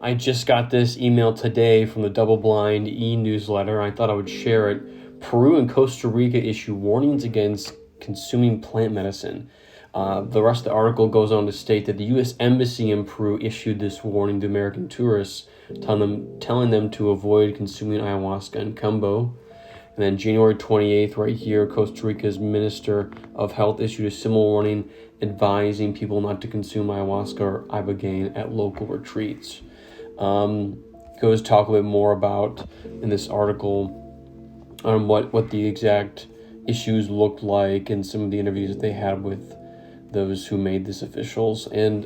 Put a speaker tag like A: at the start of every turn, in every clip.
A: I just got this email today from the Double Blind e-newsletter. I thought I would share it. Peru and Costa Rica issue warnings against consuming plant medicine. The rest of the article goes on to state that the U.S. Embassy in Peru issued this warning to American tourists, telling them to avoid consuming ayahuasca and kambo. And then January 28th, right here, Costa Rica's Minister of Health issued a similar warning advising people not to consume ayahuasca or ibogaine at local retreats. Goes talk a bit more about in this article what the exact issues looked like and some of the interviews that they had with those who made this officials. And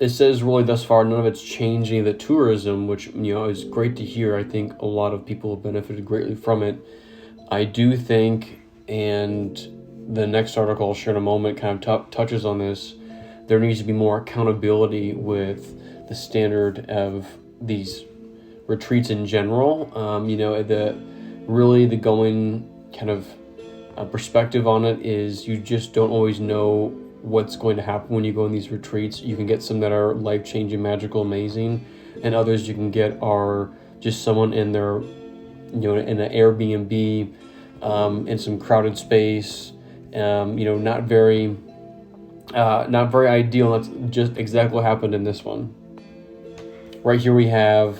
A: it says really thus far none of it's changing the tourism, which is great to hear. I think a lot of people have benefited greatly from it. I do think, and the next article I'll share in a moment kind of touches on this, there needs to be more accountability with the standard of these retreats in general. The going kind of perspective on it is you just don't always know what's going to happen when you go on these retreats. You can get some that are life-changing, magical, amazing, and others you can get are just someone in their, in an Airbnb, in some crowded space, not very ideal. That's just exactly what happened in this one. Right here we have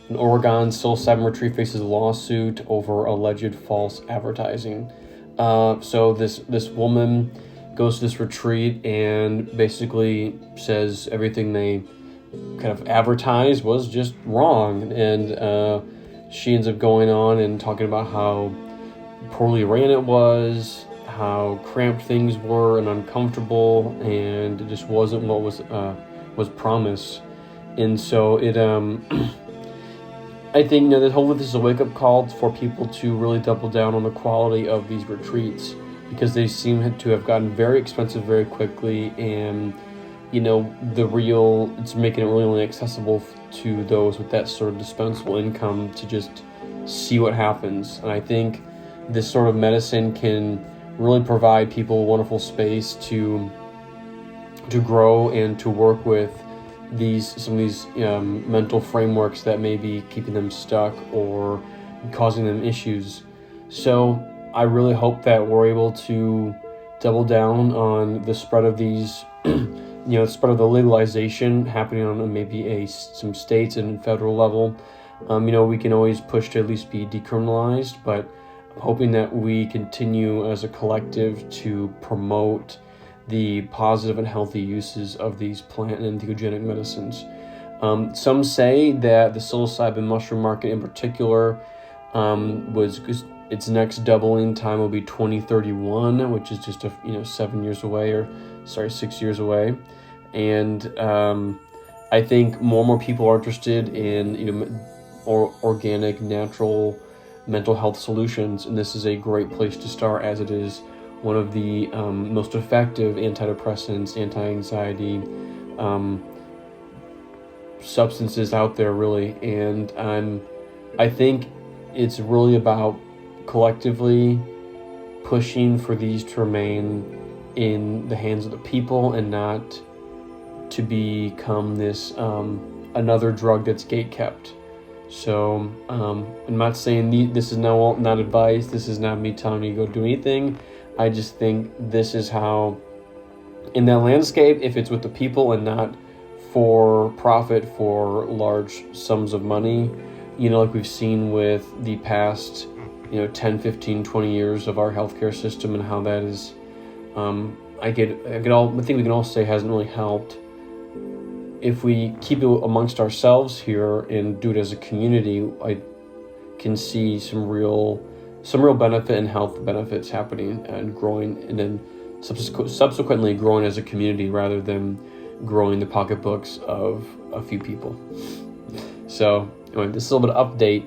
A: an Oregon psilocybin retreat faces a lawsuit over alleged false advertising. So this woman goes to this retreat and basically says everything they kind of advertised was just wrong. And she ends up going on and talking about how poorly ran it was, how cramped things were and uncomfortable, and it just wasn't what was promised. And so it I think hopefully this is a wake-up call for people to really double down on the quality of these retreats, because they seem to have gotten very expensive very quickly, and it's making it really only accessible to those with that sort of dispensable income to just see what happens. And I think this sort of medicine can really provide people a wonderful space to grow and to work with some of these mental frameworks that may be keeping them stuck or causing them issues. So I really hope that we're able to double down on the spread of these, the spread of the legalization happening on maybe some states and federal level. We can always push to at least be decriminalized, but I'm hoping that we continue as a collective to promote the positive and healthy uses of these plant and entheogenic medicines. Some say that the psilocybin mushroom market in particular its next doubling time will be 2031, which is just 6 years away. And I think more and more people are interested in organic, natural mental health solutions, and this is a great place to start, as it is one of the most effective antidepressants, anti-anxiety substances out there, really. And I think it's really about collectively pushing for these to remain in the hands of the people and not to become this another drug that's gatekept. So I'm not saying this is not advice. This is not me telling you to go do anything. I just think this is how, in that landscape, if it's with the people and not for profit, for large sums of money, like we've seen with the past 10, 15, 20 years of our healthcare system and how that is, I think we can all say hasn't really helped. If we keep it amongst ourselves here and do it as a community, I can see some real benefit and health benefits happening and growing, and then subsequently growing as a community rather than growing the pocketbooks of a few people. So anyway, this is a little bit of update